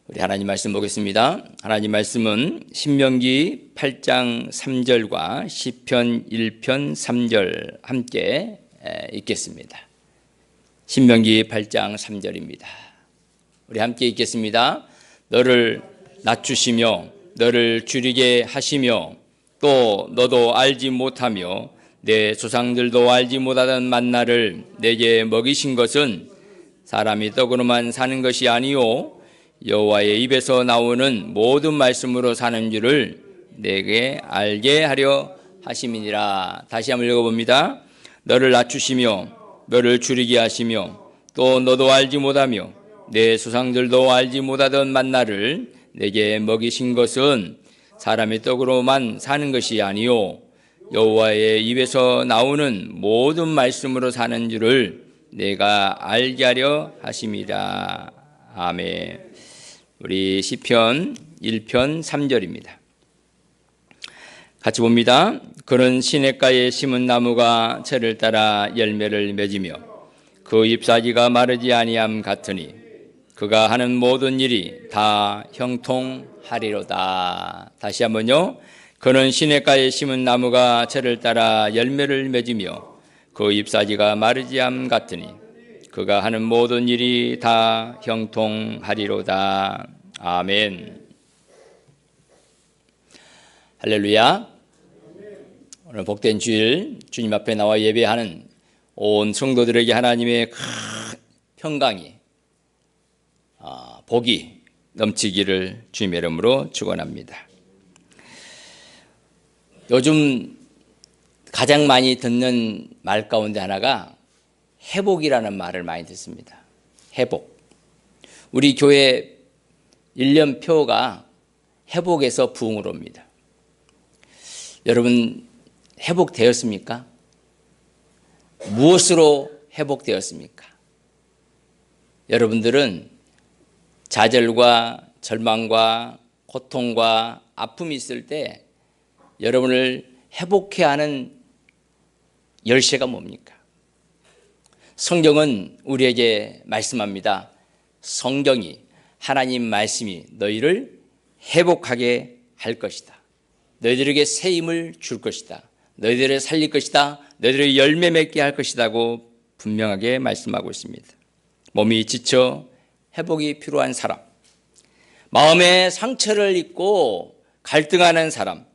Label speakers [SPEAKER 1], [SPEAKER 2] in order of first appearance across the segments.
[SPEAKER 1] 우리 하나님 말씀 보겠습니다. 하나님 말씀은 신명기 8장 3절과 시편 1편 3절 함께 읽겠습니다. 신명기 8장 3절입니다. 우리 함께 읽겠습니다. 너를 낮추시며 너를 줄이게 하시며 또 너도 알지 못하며 내 조상들도 알지 못하던 만나를 내게 먹이신 것은 사람이 떡으로만 사는 것이 아니요 여호와의 입에서 나오는 모든 말씀으로 사는 줄을 내게 알게 하려 하심이니라. 다시 한번 읽어봅니다. 너를 낮추시며 너를 줄이게 하시며 또 너도 알지 못하며 내 조상들도 알지 못하던 만나를 내게 먹이신 것은 사람의 떡으로만 사는 것이 아니요 여호와의 입에서 나오는 모든 말씀으로 사는 줄을 내가 알게 하려 하심이라. 아멘. 우리 시편 1편 3절입니다. 같이 봅니다. 그는 시냇가에 심은 나무가 철을 따라 열매를 맺으며 그 잎사귀가 마르지 아니함 같으니 그가 하는 모든 일이 다 형통하리로다. 다시 한번요. 그는 시냇가에 심은 나무가 철을 따라 열매를 맺으며 그 잎사귀가 마르지 않음 같으니 그가 하는 모든 일이 다 형통하리로다. 아멘. 할렐루야. 오늘 복된 주일 주님 앞에 나와 예배하는 온 성도들에게 하나님의 큰 평강이 복이 넘치기를 주님의 이름으로 축원합니다. 요즘 가장 많이 듣는 말 가운데 하나가 회복이라는 말을 많이 듣습니다. 회복. 우리 교회 1년 표가 회복에서 부흥으로 옵니다. 여러분 회복되었습니까? 무엇으로 회복되었습니까? 여러분들은 좌절과 절망과 고통과 아픔이 있을 때 여러분을 회복해야 하는 열쇠가 뭡니까? 성경은 우리에게 말씀합니다. 성경이 하나님 말씀이 너희를 회복하게 할 것이다. 너희들에게 새 힘을 줄 것이다. 너희들을 살릴 것이다. 너희들을 열매 맺게 할 것이라고 분명하게 말씀하고 있습니다. 몸이 지쳐 회복이 필요한 사람, 마음의 상처를 입고 갈등하는 사람,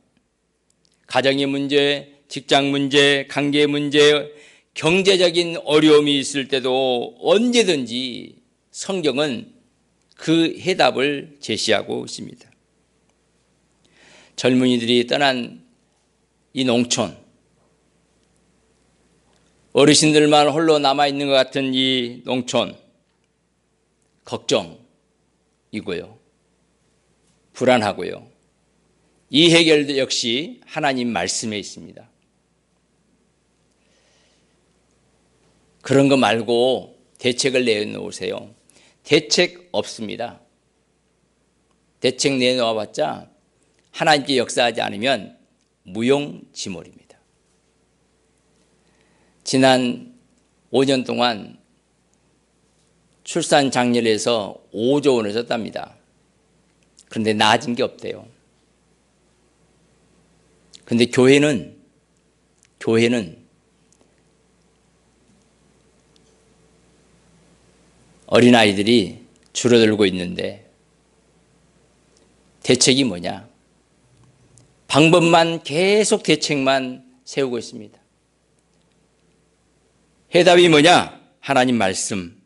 [SPEAKER 1] 가정의 문제, 직장 문제, 관계 문제, 경제적인 어려움이 있을 때도 언제든지 성경은 그 해답을 제시하고 있습니다. 젊은이들이 떠난 이 농촌, 어르신들만 홀로 남아있는 것 같은 이 농촌, 걱정이고요, 불안하고요. 이 해결도 역시 하나님 말씀에 있습니다. 그런 거 말고 대책을 내놓으세요. 대책 없습니다. 대책 내놓아봤자 하나님께 역사하지 않으면 무용지물입니다. 지난 5년 동안 출산 장려에서 5조 원을 썼답니다. 그런데 나아진 게 없대요. 그런데 교회는 어린아이들이 줄어들고 있는데 대책이 뭐냐? 방법만 계속 대책만 세우고 있습니다. 해답이 뭐냐? 하나님 말씀.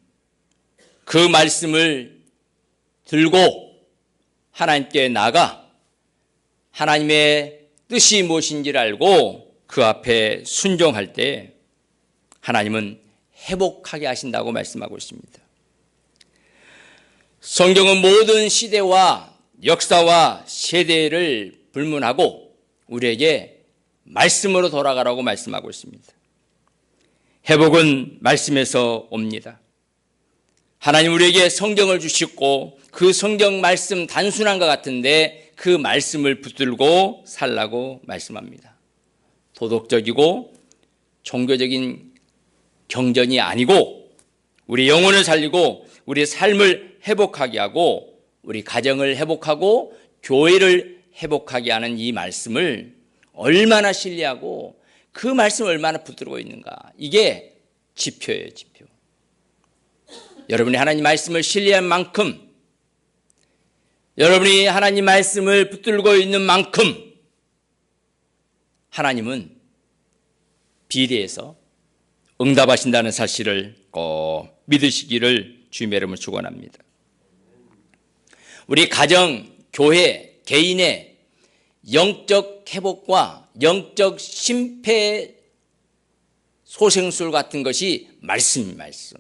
[SPEAKER 1] 그 말씀을 들고 하나님께 나가 하나님의 뜻이 무엇인지를 알고 그 앞에 순종할 때 하나님은 회복하게 하신다고 말씀하고 있습니다. 성경은 모든 시대와 역사와 세대를 불문하고 우리에게 말씀으로 돌아가라고 말씀하고 있습니다. 회복은 말씀에서 옵니다. 하나님 우리에게 성경을 주시고 그 성경 말씀 단순한 것 같은데 그 말씀을 붙들고 살라고 말씀합니다. 도덕적이고 종교적인 경전이 아니고 우리 영혼을 살리고 우리 삶을 회복하게 하고 우리 가정을 회복하고 교회를 회복하게 하는 이 말씀을 얼마나 신뢰하고 그 말씀을 얼마나 붙들고 있는가. 이게 지표예요, 지표. 여러분이 하나님 말씀을 신뢰한 만큼, 여러분이 하나님 말씀을 붙들고 있는 만큼 하나님은 비례해서 응답하신다는 사실을 꼭 믿으시기를 주님의 이름으로 축원합니다. 우리 가정, 교회, 개인의 영적 회복과 영적 심폐 소생술 같은 것이 말씀이 말씀.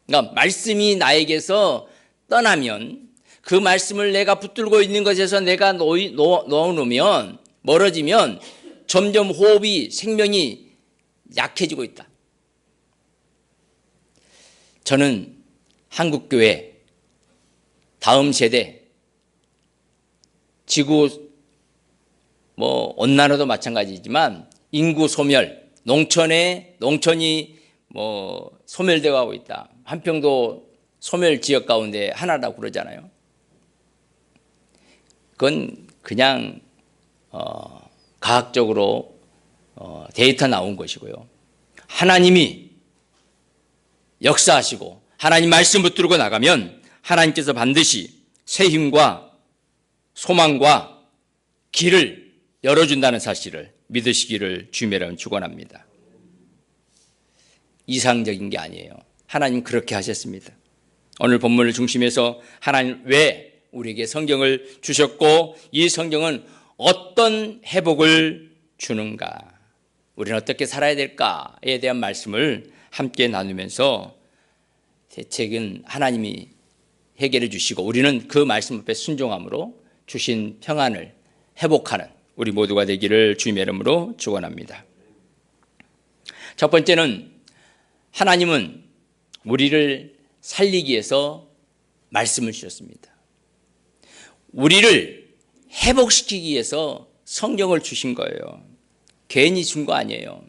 [SPEAKER 1] 그러니까 말씀이 나에게서 떠나면 그 말씀을 내가 붙들고 있는 것에서 내가 놓아놓으면 멀어지면 점점 호흡이 생명이 약해지고 있다. 저는 한국교회 다음 세대 지구 온난화도 마찬가지지만 인구 소멸, 농촌이 소멸되어 가고 있다. 한평도 소멸 지역 가운데 하나라고 그러잖아요. 그건 그냥 과학적으로 데이터 나온 것이고요. 하나님이 역사하시고 하나님 말씀 붙들고 나가면 하나님께서 반드시 새 힘과 소망과 길을 열어준다는 사실을 믿으시기를 주님의 이름으로 축원합니다. 이상적인 게 아니에요. 하나님 그렇게 하셨습니다. 오늘 본문을 중심해서 하나님 왜 우리에게 성경을 주셨고 이 성경은 어떤 회복을 주는가, 우리는 어떻게 살아야 될까에 대한 말씀을 함께 나누면서 대책은 하나님이 해결해 주시고 우리는 그 말씀 앞에 순종함으로 주신 평안을 회복하는 우리 모두가 되기를 주님의 이름으로 축원합니다. 첫 번째는 하나님은 우리를 살리기 위해서 말씀을 주셨습니다. 우리를 회복시키기 위해서 성경을 주신 거예요. 괜히 준 거 아니에요.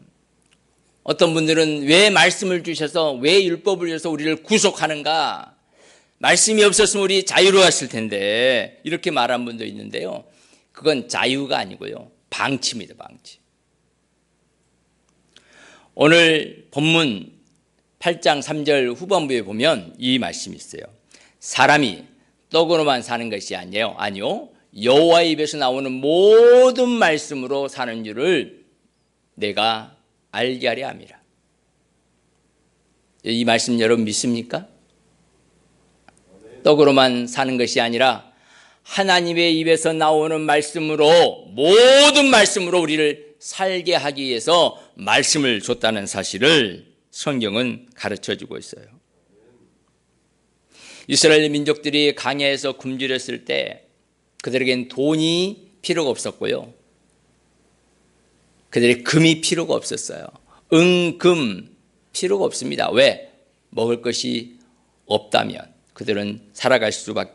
[SPEAKER 1] 어떤 분들은 왜 말씀을 주셔서 왜 율법을 주셔서 우리를 구속하는가, 말씀이 없었으면 우리 자유로웠을 텐데 이렇게 말한 분도 있는데요. 그건 자유가 아니고요, 방치입니다. 방치. 오늘 본문 8장 3절 후반부에 보면 이 말씀이 있어요. 사람이 떡으로만 사는 것이 아니요 여호와의 입에서 나오는 모든 말씀으로 사는 줄을 내가 알게 하려 함이라. 이 말씀 여러분 믿습니까? 떡으로만 사는 것이 아니라 하나님의 입에서 나오는 말씀으로, 모든 말씀으로 우리를 살게 하기 위해서 말씀을 줬다는 사실을 성경은 가르쳐주고 있어요. 이스라엘 민족들이 광야에서 굶주렸을 때 그들에겐 돈이 필요가 없었고요, 그들의 금이 필요가 없었어요. 금 필요가 없습니다. 왜? 먹을 것이 없다면 그들은 살 수가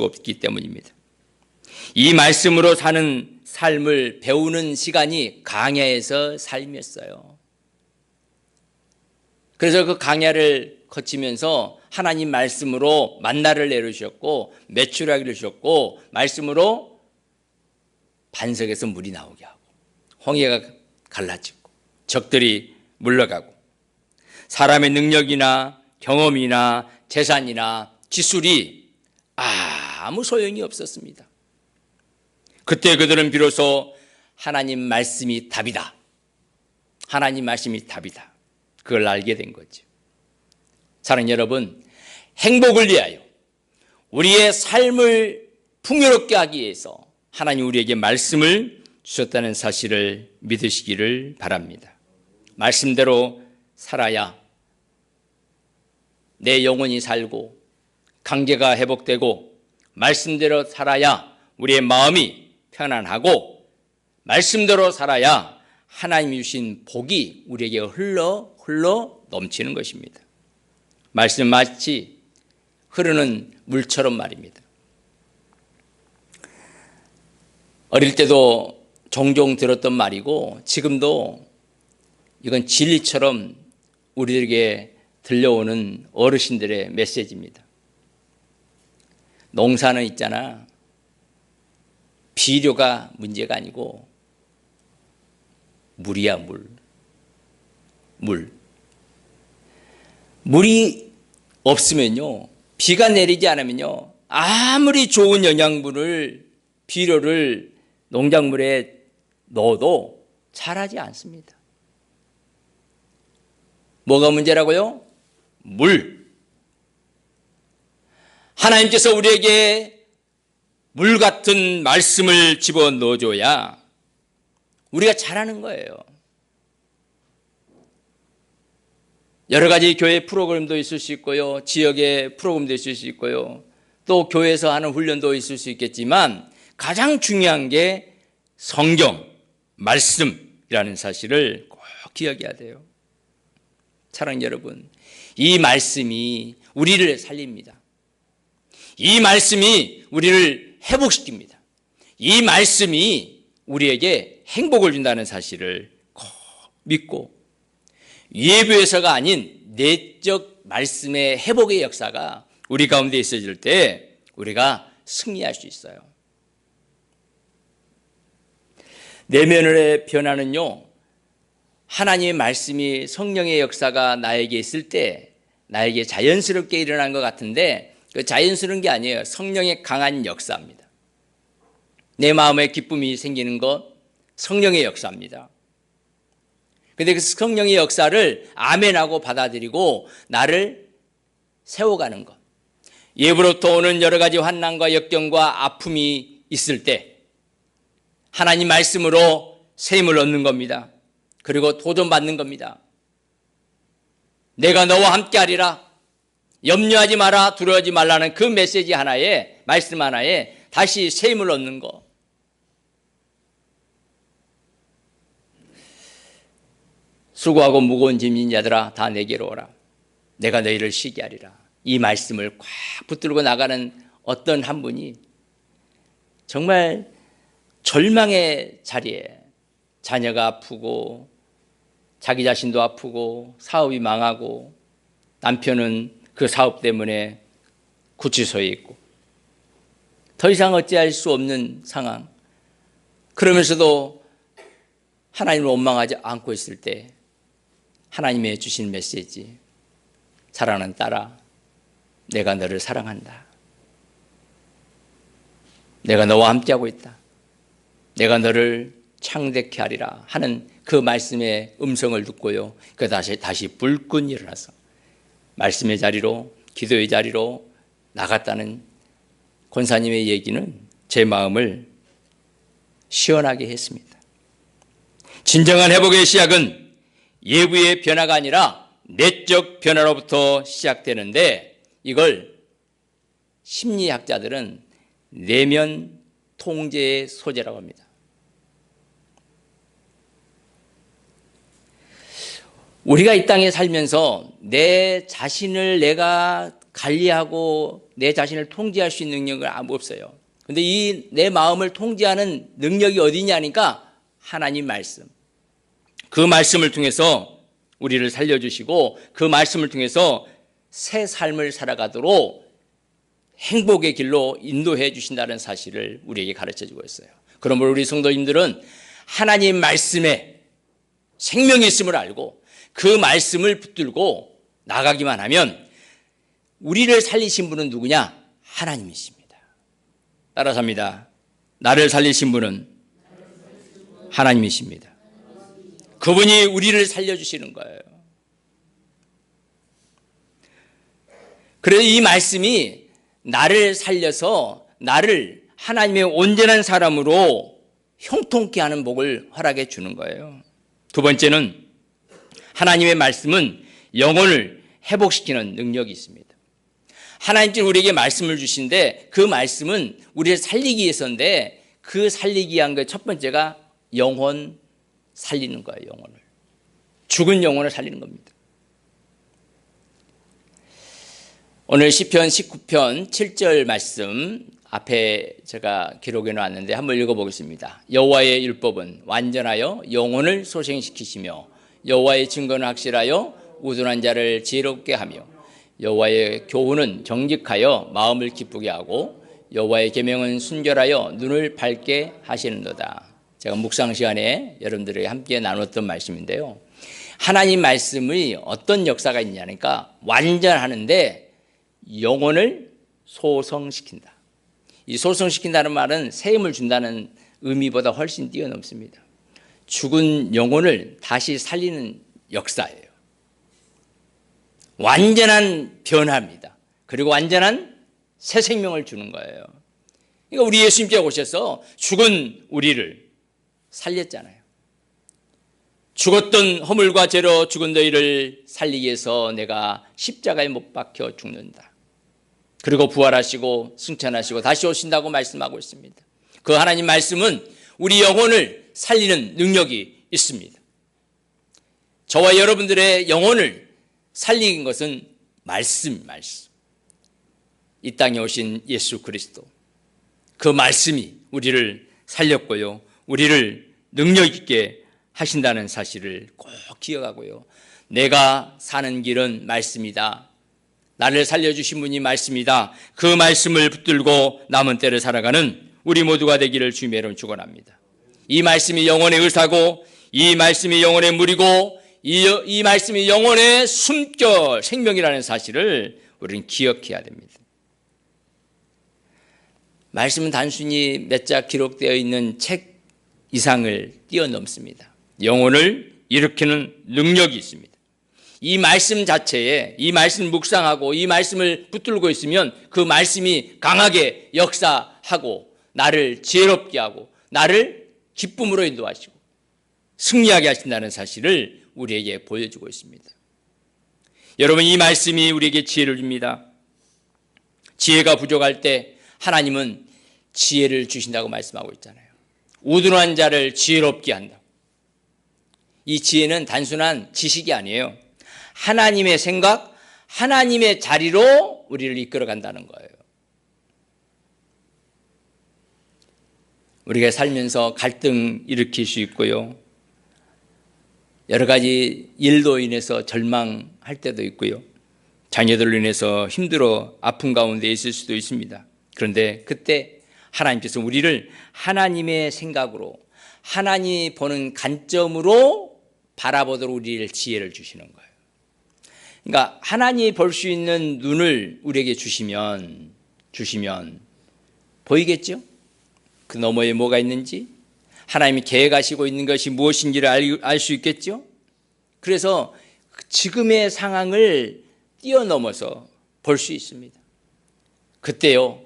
[SPEAKER 1] 없기 때문입니다. 이 말씀으로 사는 삶을 배우는 시간이 광야에서 삶이었어요. 그래서 그 광야를 거치면서 하나님 말씀으로 만나를 내려주셨고 메추라기를 주셨고 말씀으로 반석에서 물이 나오게 하고 홍해가 갈라지고 적들이 물러가고 사람의 능력이나 경험이나 재산이나 기술이 아무 소용이 없었습니다. 그때 그들은 비로소 하나님 말씀이 답이다, 하나님 말씀이 답이다, 그걸 알게 된 거죠. 사랑하는 여러분, 행복을 위하여 우리의 삶을 풍요롭게 하기 위해서 하나님 우리에게 말씀을 주셨다는 사실을 믿으시기를 바랍니다. 말씀대로 살아야 내 영혼이 살고 관계가 회복되고, 말씀대로 살아야 우리의 마음이 편안하고, 말씀대로 살아야 하나님이 주신 복이 우리에게 흘러 넘치는 것입니다. 말씀 마치 흐르는 물처럼 말입니다. 어릴 때도 종종 들었던 말이고 지금도 이건 진리처럼 우리들에게 들려오는 어르신들의 메시지입니다. 농사는 있잖아. 비료가 문제가 아니고 물이야, 물. 물이 없으면요, 비가 내리지 않으면요, 아무리 좋은 영양분을, 비료를 농작물에 넣어도 자라지 않습니다. 뭐가 문제라고요? 물. 하나님께서 우리에게 물 같은 말씀을 집어넣어줘야 우리가 자라는 거예요. 여러 가지 교회 프로그램도 있을 수 있고요, 지역의 프로그램도 있을 수 있고요, 또 교회에서 하는 훈련도 있을 수 있겠지만 가장 중요한 게 성경, 말씀이라는 사실을 꼭 기억해야 돼요. 사랑하는 여러분, 이 말씀이 우리를 살립니다. 이 말씀이 우리를 회복시킵니다. 이 말씀이 우리에게 행복을 준다는 사실을 꼭 믿고, 예배에서가 아닌 내적 말씀의 회복의 역사가 우리 가운데 있어질 때 우리가 승리할 수 있어요. 내면의 변화는요, 하나님의 말씀이, 성령의 역사가 나에게 있을 때 나에게 자연스럽게 일어난 것 같은데, 그 자연스러운 게 아니에요. 성령의 강한 역사입니다. 내 마음에 기쁨이 생기는 것, 성령의 역사입니다. 그런데 그 성령의 역사를 아멘하고 받아들이고 나를 세워가는 것, 예부로부터 오는 여러 가지 환난과 역경과 아픔이 있을 때 하나님 말씀으로 새 힘을 얻는 겁니다. 그리고 도전받는 겁니다. 내가 너와 함께하리라, 염려하지 마라, 두려워하지 말라는 그 메시지 하나에, 말씀 하나에 다시 새 힘을 얻는 것. 수고하고 무거운 짐진 자들아 다 내게로 오라, 내가 너희를 쉬게 하리라. 이 말씀을 꽉 붙들고 나가는 어떤 한 분이 정말 절망의 자리에, 자녀가 아프고 자기 자신도 아프고 사업이 망하고 남편은 그 사업 때문에 구치소에 있고 더 이상 어찌할 수 없는 상황, 그러면서도 하나님을 원망하지 않고 있을 때 하나님의 주신 메시지, 사랑하는 딸아, 내가 너를 사랑한다. 내가 너와 함께하고 있다. 내가 너를 창대케 하리라 하는 그 말씀의 음성을 듣고요, 그 다시 불끈 일어나서 말씀의 자리로, 기도의 자리로 나갔다는 권사님의 얘기는 제 마음을 시원하게 했습니다. 진정한 회복의 시작은 예부의 변화가 아니라 내적 변화로부터 시작되는데, 이걸 심리학자들은 내면 통제의 소재라고 합니다. 우리가 이 땅에 살면서 내 자신을 내가 관리하고 내 자신을 통제할 수 있는 능력은 아무 없어요. 그런데 이 내 마음을 통제하는 능력이 어디냐니까 하나님 말씀. 그 말씀을 통해서 우리를 살려주시고 그 말씀을 통해서 새 삶을 살아가도록 행복의 길로 인도해 주신다는 사실을 우리에게 가르쳐주고 있어요. 그러므로 우리 성도님들은 하나님 말씀에 생명이 있음을 알고 그 말씀을 붙들고 나가기만 하면 우리를 살리신 분은 누구냐? 하나님이십니다. 따라서 합니다. 나를 살리신 분은 하나님이십니다. 그분이 우리를 살려주시는 거예요. 그래서 이 말씀이 나를 살려서 나를 하나님의 온전한 사람으로 형통케 하는 복을 허락해 주는 거예요. 두 번째는 하나님의 말씀은 영혼을 회복시키는 능력이 있습니다. 하나님께서 우리에게 말씀을 주신데 그 말씀은 우리를 살리기 위해서인데, 그 살리기 위한 것 첫 번째가 영혼 살리는 거예요. 영혼을, 죽은 영혼을 살리는 겁니다. 오늘 시편 19편 7절 말씀 앞에 제가 기록해 놨는데 한번 읽어보겠습니다. 여호와의 율법은 완전하여 영혼을 소생시키시며 여호와의 증거는 확실하여 우둔한 자를 지혜롭게 하며 여호와의 교훈은 정직하여 마음을 기쁘게 하고 여호와의 계명은 순결하여 눈을 밝게 하시는도다. 제가 묵상 시간에 여러분들에게 함께 나눴던 말씀인데요. 하나님 말씀이 어떤 역사가 있냐니까 완전하는데 영혼을 소성시킨다. 이 소성시킨다는 말은 새 힘을 준다는 의미보다 훨씬 뛰어넘습니다. 죽은 영혼을 다시 살리는 역사예요. 완전한 변화입니다. 그리고 완전한 새 생명을 주는 거예요. 그러니까 우리 예수님께서 오셔서 죽은 우리를 살렸잖아요. 죽었던 허물과 죄로 죽은 너희를 살리기 위해서 내가 십자가에 못 박혀 죽는다. 그리고 부활하시고 승천하시고 다시 오신다고 말씀하고 있습니다. 그 하나님 말씀은 우리 영혼을 살리는 능력이 있습니다. 저와 여러분들의 영혼을 살리는 것은 말씀. 이 땅에 오신 예수 그리스도. 그 말씀이 우리를 살렸고요. 우리를 능력 있게 하신다는 사실을 꼭 기억하고요. 내가 사는 길은 말씀이다. 나를 살려주신 분이 말씀이다. 그 말씀을 붙들고 남은 때를 살아가는 우리 모두가 되기를 주님의 이름으로 축원합니다. 이 말씀이 영혼의 의사고, 이 말씀이 영혼의 물이고, 이 말씀이 영혼의 숨결 생명이라는 사실을 우리는 기억해야 됩니다. 말씀은 단순히 몇 자 기록되어 있는 책 이상을 뛰어넘습니다. 영혼을 일으키는 능력이 있습니다. 이 말씀 자체에, 이 말씀을 묵상하고 이 말씀을 붙들고 있으면 그 말씀이 강하게 역사하고 나를 지혜롭게 하고 나를 기쁨으로 인도하시고 승리하게 하신다는 사실을 우리에게 보여주고 있습니다. 여러분, 이 말씀이 우리에게 지혜를 줍니다. 지혜가 부족할 때 하나님은 지혜를 주신다고 말씀하고 있잖아요. 우둔한 자를 지혜롭게 한다. 이 지혜는 단순한 지식이 아니에요. 하나님의 생각, 하나님의 자리로 우리를 이끌어 간다는 거예요. 우리가 살면서 갈등 일으킬 수 있고요. 여러 가지 일로 인해서 절망할 때도 있고요. 자녀들로 인해서 힘들어 아픈 가운데 있을 수도 있습니다. 그런데 그때 하나님께서 우리를 하나님의 생각으로, 하나님이 보는 관점으로 바라보도록 우리를 지혜를 주시는 거예요. 그러니까 하나님이 볼 수 있는 눈을 우리에게 주시면 보이겠죠? 그 너머에 뭐가 있는지, 하나님이 계획하시고 있는 것이 무엇인지를 알 수 있겠죠? 그래서 지금의 상황을 뛰어넘어서 볼 수 있습니다. 그때요,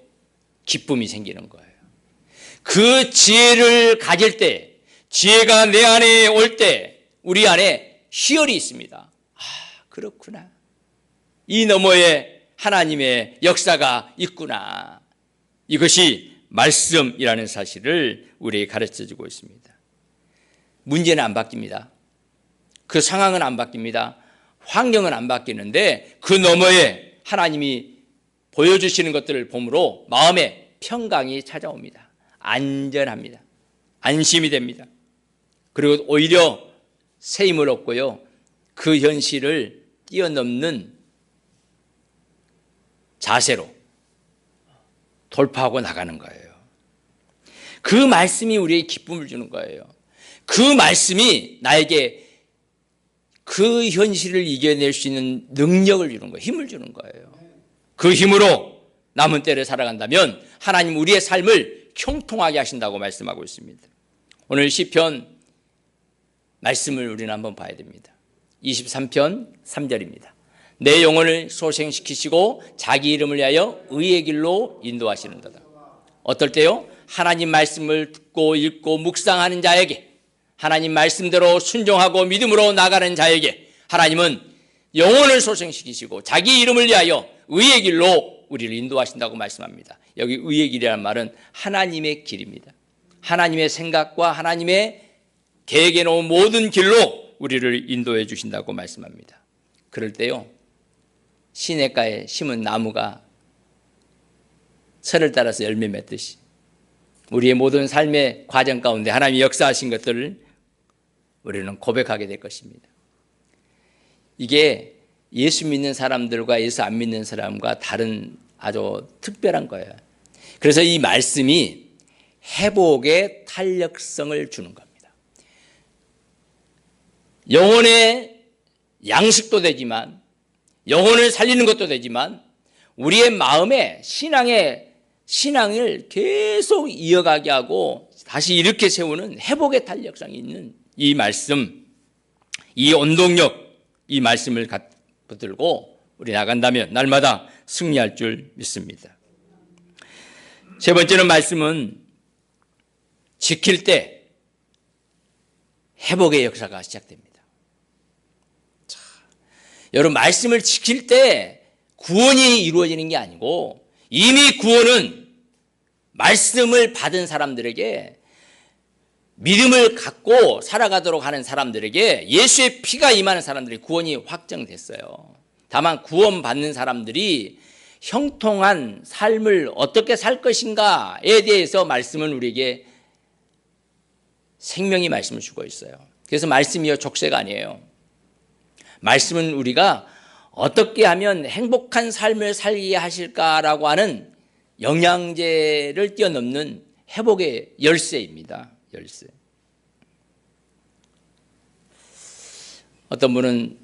[SPEAKER 1] 기쁨이 생기는 거예요. 그 지혜를 가질 때, 지혜가 내 안에 올 때 우리 안에 희열이 있습니다. 아, 그렇구나. 이 너머에 하나님의 역사가 있구나. 이것이 말씀이라는 사실을 우리에게 가르쳐주고 있습니다. 문제는 안 바뀝니다. 그 상황은 안 바뀝니다. 환경은 안 바뀌는데 그 너머에 하나님이 보여주시는 것들을 보므로 마음에 평강이 찾아옵니다. 안전합니다. 안심이 됩니다. 그리고 오히려 새 힘을 얻고요. 그 현실을 뛰어넘는 자세로 돌파하고 나가는 거예요. 그 말씀이 우리에게 기쁨을 주는 거예요. 그 말씀이 나에게 그 현실을 이겨낼 수 있는 능력을 주는 거예요. 힘을 주는 거예요. 그 힘으로 남은 때를 살아간다면 하나님 우리의 삶을 형통하게 하신다고 말씀하고 있습니다. 오늘 시편 말씀을 우리는 한번 봐야 됩니다. 23편 3절입니다. 내 영혼을 소생시키시고 자기 이름을 위하여 의의 길로 인도하시는도다. 어떨 때요? 하나님 말씀을 듣고 읽고 묵상하는 자에게, 하나님 말씀대로 순종하고 믿음으로 나가는 자에게 하나님은 영혼을 소생시키시고 자기 이름을 위하여 의의 길로 우리를 인도하신다고 말씀합니다. 여기 의의 길이라는 말은 하나님의 길입니다. 하나님의 생각과 하나님의 계획해 놓은 모든 길로 우리를 인도해 주신다고 말씀합니다. 그럴 때요, 시냇가에 심은 나무가 철을 따라서 열매 맺듯이 우리의 모든 삶의 과정 가운데 하나님이 역사하신 것들을 우리는 고백하게 될 것입니다. 이게 예수 믿는 사람들과 예수 안 믿는 사람과 다른 아주 특별한 거예요. 그래서 이 말씀이 회복의 탄력성을 주는 겁니다. 영혼의 양식도 되지만, 영혼을 살리는 것도 되지만, 우리의 마음의 신앙을 계속 이어가게 하고 다시 이렇게 세우는 회복의 탄력성이 있는 이 말씀, 이 원동력, 이 말씀을 붙들고 우리 나간다면 날마다 승리할 줄 믿습니다. 세 번째는 말씀은 지킬 때 회복의 역사가 시작됩니다. 자, 여러분, 말씀을 지킬 때 구원이 이루어지는 게 아니고 이미 구원은 말씀을 받은 사람들에게, 믿음을 갖고 살아가도록 하는 사람들에게, 예수의 피가 임하는 사람들에게 구원이 확정됐어요. 다만 구원받는 사람들이 형통한 삶을 어떻게 살 것인가에 대해서 말씀은 우리에게 생명의 말씀을 주고 있어요. 그래서 말씀이요 족쇄가 아니에요. 말씀은 우리가 어떻게 하면 행복한 삶을 살게 하실까라고 하는 영양제를 뛰어넘는 회복의 열쇠입니다. 열쇠. 어떤 분은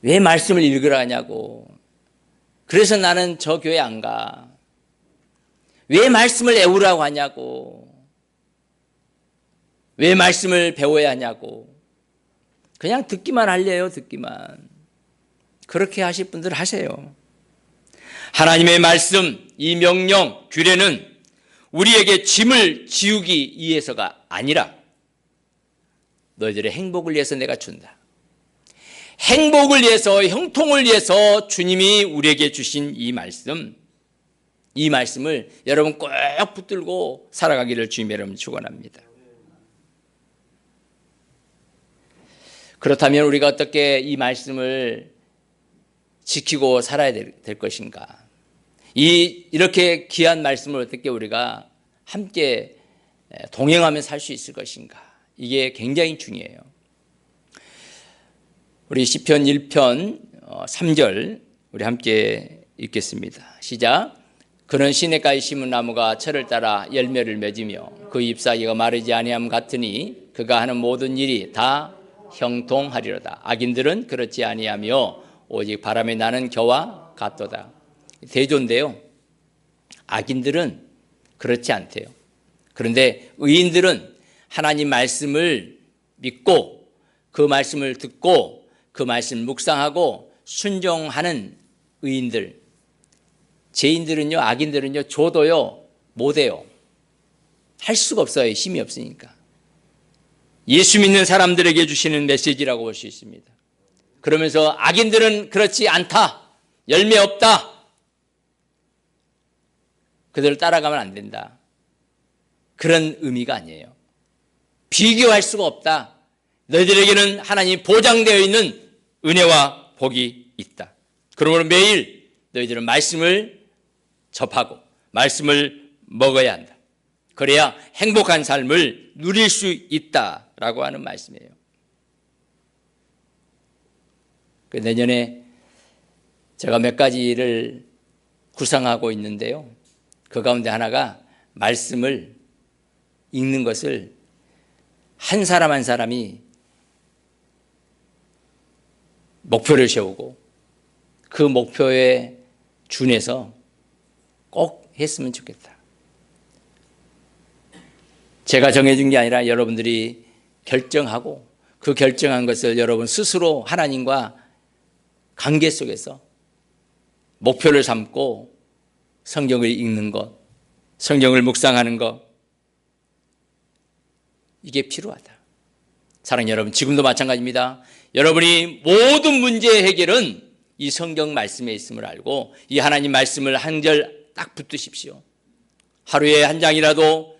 [SPEAKER 1] 왜 말씀을 읽으라 하냐고, 그래서 나는 저 교회 안 가, 왜 말씀을 외우라고 하냐고, 왜 말씀을 배워야 하냐고, 그냥 듣기만 하려요. 듣기만. 그렇게 하실 분들 하세요. 하나님의 말씀, 이 명령, 규례는 우리에게 짐을 지우기 위해서가 아니라 너희들의 행복을 위해서 내가 준다. 행복을 위해서, 형통을 위해서 주님이 우리에게 주신 이 말씀을 여러분 꼭 붙들고 살아가기를 주님의 이름으로 축원합니다. 그렇다면 우리가 어떻게 이 말씀을 지키고 살아야 될 것인가? 이렇게 귀한 말씀을 어떻게 우리가 함께 동행하며 살 수 있을 것인가? 이게 굉장히 중요해요. 우리 시편 1편 3절 우리 함께 읽겠습니다. 시작. 그는 시냇가에 심은 나무가 철을 따라 열매를 맺으며 그 잎사귀가 마르지 아니함 같으니 그가 하는 모든 일이 다 형통하리로다. 악인들은 그렇지 아니하며 오직 바람에 나는 겨와 같도다. 대조인데요. 악인들은 그렇지 않대요. 그런데 의인들은 하나님 말씀을 믿고 그 말씀을 듣고 그 말씀을 묵상하고 순종하는 의인들, 죄인들은요, 악인들은요, 줘도요 못해요. 할 수가 없어요. 힘이 없으니까. 예수 믿는 사람들에게 주시는 메시지라고 볼 수 있습니다. 그러면서 악인들은 그렇지 않다, 열매 없다, 그들을 따라가면 안 된다, 그런 의미가 아니에요. 비교할 수가 없다. 너희들에게는 하나님이 보장되어 있는 은혜와 복이 있다. 그러므로 매일 너희들은 말씀을 접하고 말씀을 먹어야 한다. 그래야 행복한 삶을 누릴 수 있다라고 하는 말씀이에요. 내년에 제가 몇 가지를 구상하고 있는데요. 그 가운데 하나가 말씀을 읽는 것을 한 사람 한 사람이 목표를 세우고 그 목표에 준해서 꼭 했으면 좋겠다. 제가 정해준 게 아니라 여러분들이 결정하고 그 결정한 것을 여러분 스스로 하나님과 관계 속에서 목표를 삼고 성경을 읽는 것, 성경을 묵상하는 것, 이게 필요하다. 사랑하는 여러분, 지금도 마찬가지입니다. 여러분이 모든 문제의 해결은 이 성경 말씀에 있음을 알고 이 하나님 말씀을 한 절 딱 붙드십시오. 하루에 한 장이라도,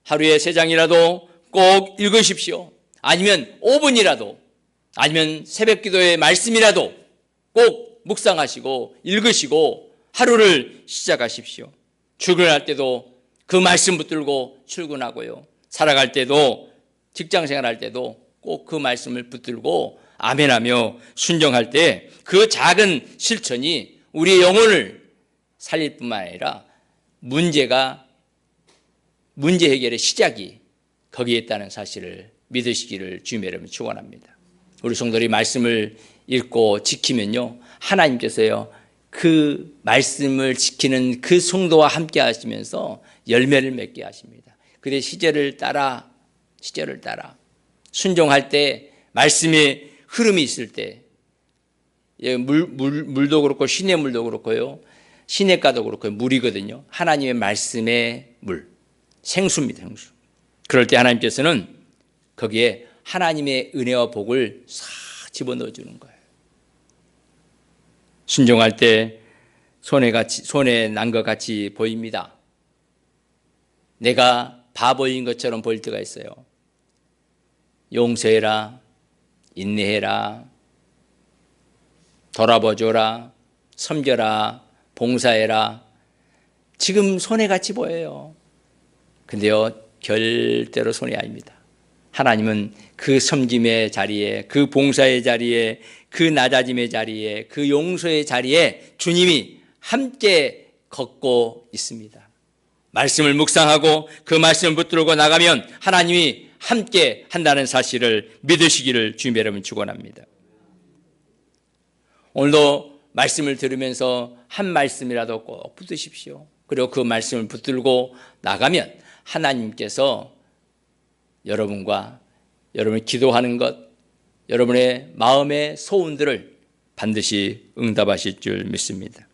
[SPEAKER 1] 하루에 3장이라도 꼭 읽으십시오. 아니면 5분이라도, 아니면 새벽 기도의 말씀이라도 꼭 묵상하시고 읽으시고 하루를 시작하십시오. 출근할 때도 그 말씀 붙들고 출근하고요. 살아갈 때도, 직장 생활할 때도 꼭 그 말씀을 붙들고 아멘하며 순종할 때 그 작은 실천이 우리의 영혼을 살릴 뿐만 아니라 문제 해결의 시작이 거기에 있다는 사실을 믿으시기를 주님의 이름으로 축원합니다. 우리 성도들이 말씀을 읽고 지키면요, 하나님께서요 그 말씀을 지키는 그 성도와 함께 하시면서 열매를 맺게 하십니다. 그의 시제를 따라 순종할 때, 말씀의 흐름이 있을 때, 물도 그렇고 시냇물도 그렇고요, 시냇가도 그렇고 물이거든요. 하나님의 말씀의 물, 생수입니다. 생수. 그럴 때 하나님께서는 거기에 하나님의 은혜와 복을 싹 집어넣어 주는 거예요. 순종할 때 손에 난 것 같이 보입니다. 내가 바보인 것처럼 보일 때가 있어요. 용서해라, 인내해라, 돌아봐줘라, 섬겨라, 봉사해라. 지금 손해같이 보여요. 근데요, 절대로 손해 아닙니다. 하나님은 그 섬김의 자리에, 그 봉사의 자리에, 그 낮아짐의 자리에, 그 용서의 자리에 주님이 함께 걷고 있습니다. 말씀을 묵상하고 그 말씀을 붙들고 나가면 하나님이 함께 한다는 사실을 믿으시기를 주님의 이름으로 축원합니다. 오늘도 말씀을 들으면서 한 말씀이라도 꼭 붙드십시오. 그리고 그 말씀을 붙들고 나가면 하나님께서 여러분과 여러분이 기도하는 것, 여러분의 마음의 소원들을 반드시 응답하실 줄 믿습니다.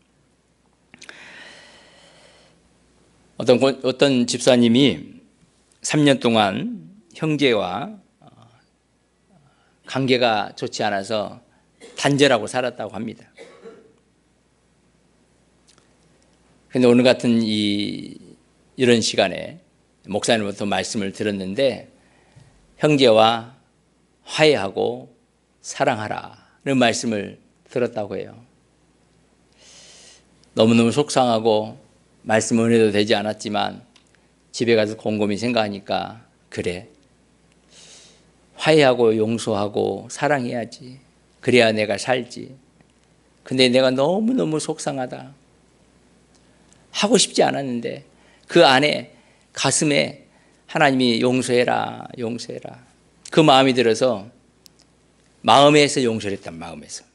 [SPEAKER 1] 어떤 집사님이 3년 동안 형제와 관계가 좋지 않아서 단절하고 살았다고 합니다. 그런데 오늘 같은 이런 시간에 목사님부터 말씀을 들었는데, 형제와 화해하고 사랑하라는 말씀을 들었다고 해요. 너무너무 속상하고 말씀 은혜도 되지 않았지만 집에 가서 곰곰이 생각하니까, 그래, 화해하고 용서하고 사랑해야지. 그래야 내가 살지. 근데 내가 너무너무 속상하다. 하고 싶지 않았는데 그 안에 가슴에 하나님이 용서해라, 용서해라. 그 마음이 들어서 마음에서 용서를 했단, 마음에서.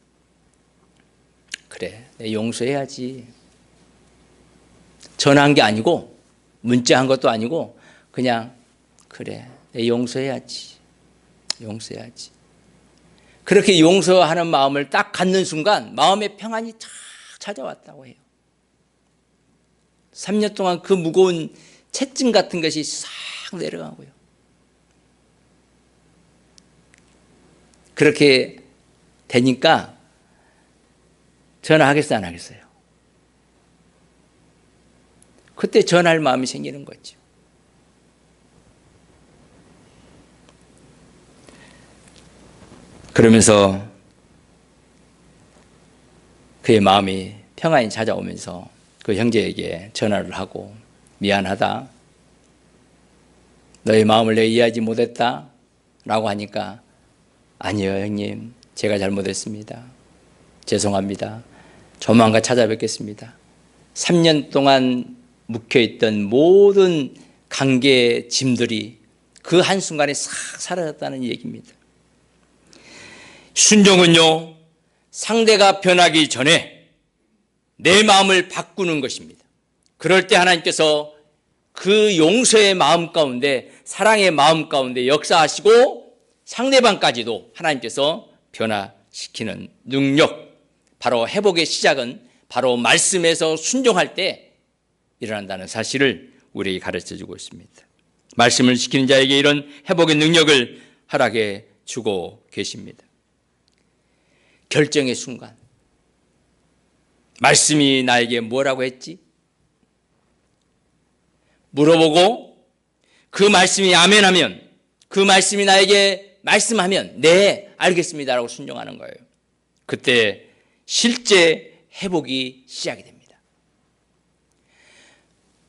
[SPEAKER 1] 그래, 내 용서해야지. 전화한 게 아니고 문자한 것도 아니고 그냥 그래, 내 용서해야지. 용서해야지. 그렇게 용서하는 마음을 딱 갖는 순간 마음의 평안이 쫙 찾아왔다고 해요. 3년 동안 그 무거운 채증 같은 것이 싹 내려가고요. 그렇게 되니까 전화하겠어요, 안 하겠어요? 그때 전화할 마음이 생기는 거죠. 그러면서 그의 마음이 평안이 찾아오면서 그 형제에게 전화를 하고, 미안하다, 너의 마음을 내가 이해하지 못했다 라고 하니까, 아니요 형님, 제가 잘못했습니다. 죄송합니다. 조만간 찾아뵙겠습니다. 3년 동안 묵혀있던 모든 관계의 짐들이 그 한순간에 싹 사라졌다는 얘기입니다. 순종은요, 상대가 변하기 전에 내 마음을 바꾸는 것입니다. 그럴 때 하나님께서 그 용서의 마음 가운데, 사랑의 마음 가운데 역사하시고 상대방까지도 하나님께서 변화시키는 능력, 바로 회복의 시작은 바로 말씀에서 순종할 때 일어난다는 사실을 우리에게 가르쳐주고 있습니다. 말씀을 지키는 자에게 이런 회복의 능력을 허락해 주고 계십니다. 결정의 순간, 말씀이 나에게 뭐라고 했지? 물어보고 그 말씀이 아멘하면, 그 말씀이 나에게 말씀하면 네, 알겠습니다라고 순종하는 거예요. 그때 실제 회복이 시작이 됩니다.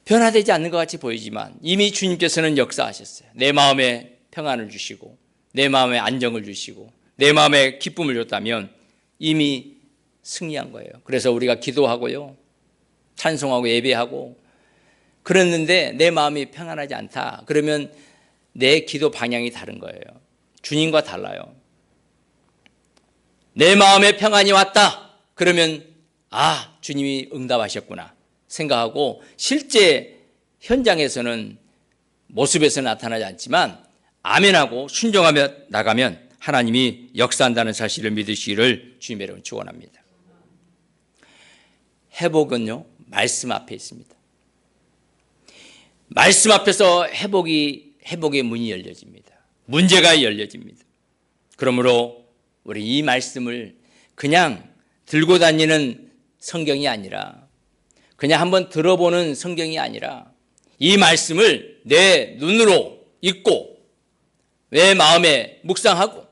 [SPEAKER 1] 변화되지 않는 것 같이 보이지만 이미 주님께서는 역사하셨어요. 내 마음에 평안을 주시고, 내 마음에 안정을 주시고, 내 마음에 기쁨을 줬다면 이미 승리한 거예요. 그래서 우리가 기도하고요, 찬송하고 예배하고 그랬는데 내 마음이 평안하지 않다. 그러면 내 기도 방향이 다른 거예요. 주님과 달라요. 내 마음에 평안이 왔다. 그러면 주님이 응답하셨구나 생각하고 실제 현장에서는 모습에서 나타나지 않지만 아멘하고 순종하며 나가면 하나님이 역사한다는 사실을 믿으시기를 주님의 이름으로 축원합니다. 회복은요, 말씀 앞에 있습니다. 말씀 앞에서 회복의 문이 열려집니다. 문제가 열려집니다. 그러므로 우리 이 말씀을 그냥 들고 다니는 성경이 아니라, 그냥 한번 들어보는 성경이 아니라 이 말씀을 내 눈으로 읽고 내 마음에 묵상하고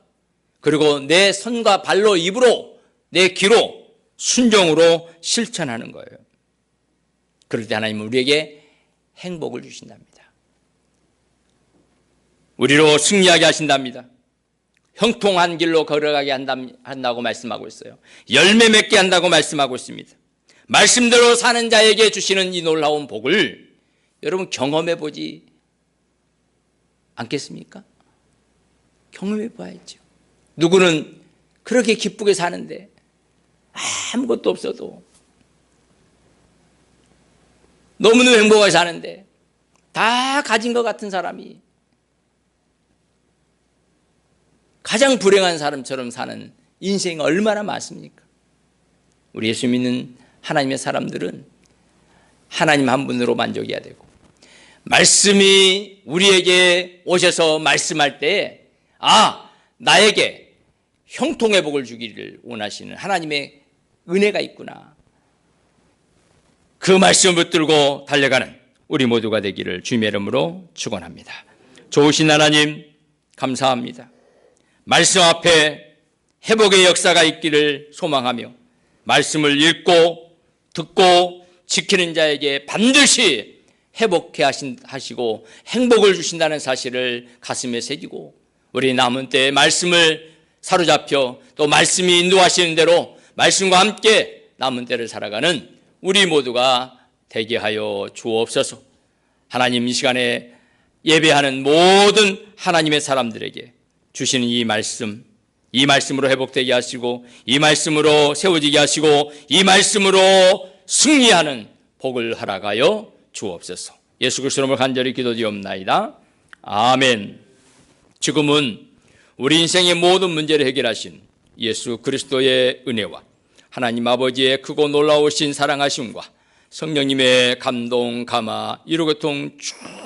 [SPEAKER 1] 그리고 내 손과 발로 입으로 내 귀로 순종으로 실천하는 거예요. 그럴 때 하나님은 우리에게 행복을 주신답니다. 우리로 승리하게 하신답니다. 형통한 길로 걸어가게 한다고 말씀하고 있어요. 열매 맺게 한다고 말씀하고 있습니다. 말씀대로 사는 자에게 주시는 이 놀라운 복을 여러분 경험해 보지 않겠습니까? 경험해 봐야죠. 누구는 그렇게 기쁘게 사는데 아무것도 없어도 너무너무 행복하게 사는데 다 가진 것 같은 사람이 가장 불행한 사람처럼 사는 인생이 얼마나 많습니까? 우리 예수 믿는 하나님의 사람들은 하나님 한 분으로 만족해야 되고 말씀이 우리에게 오셔서 말씀할 때 나에게 형통의 복을 주기를 원하시는 하나님의 은혜가 있구나. 그 말씀을 붙들고 달려가는 우리 모두가 되기를 주님의 이름으로 축원합니다. 좋으신 하나님 감사합니다. 말씀 앞에 회복의 역사가 있기를 소망하며 말씀을 읽고 듣고 지키는 자에게 반드시 회복해 하시고 행복을 주신다는 사실을 가슴에 새기고 우리 남은 때의 말씀을 사로잡혀 또 말씀이 인도하시는 대로 말씀과 함께 남은 때를 살아가는 우리 모두가 되게 하여 주옵소서. 하나님, 이 시간에 예배하는 모든 하나님의 사람들에게 주시는 이 말씀으로 회복되게 하시고 이 말씀으로 세워지게 하시고 이 말씀으로 승리하는 복을 허락하여 주옵소서. 예수 그리스도 이름으로 간절히 기도드리옵나이다. 아멘. 지금은 우리 인생의 모든 문제를 해결하신 예수 그리스도의 은혜와 하나님 아버지의 크고 놀라우신 사랑하심과 성령님의 감동, 감화, 이루고통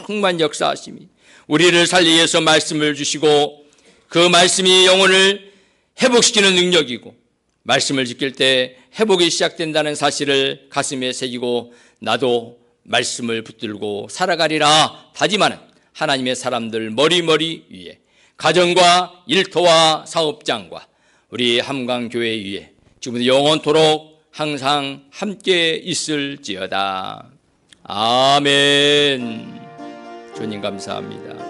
[SPEAKER 1] 충만 역사하심이 우리를 살리기 위해서 말씀을 주시고 그 말씀이 영혼을 회복시키는 능력이고 말씀을 지킬 때 회복이 시작된다는 사실을 가슴에 새기고 나도 말씀을 붙들고 살아가리라 다짐하는 하나님의 사람들 머리머리 위에 가정과 일터와 사업장과 우리 함강교회 위에 지금부터 영원토록 항상 함께 있을지어다. 아멘. 주님 감사합니다.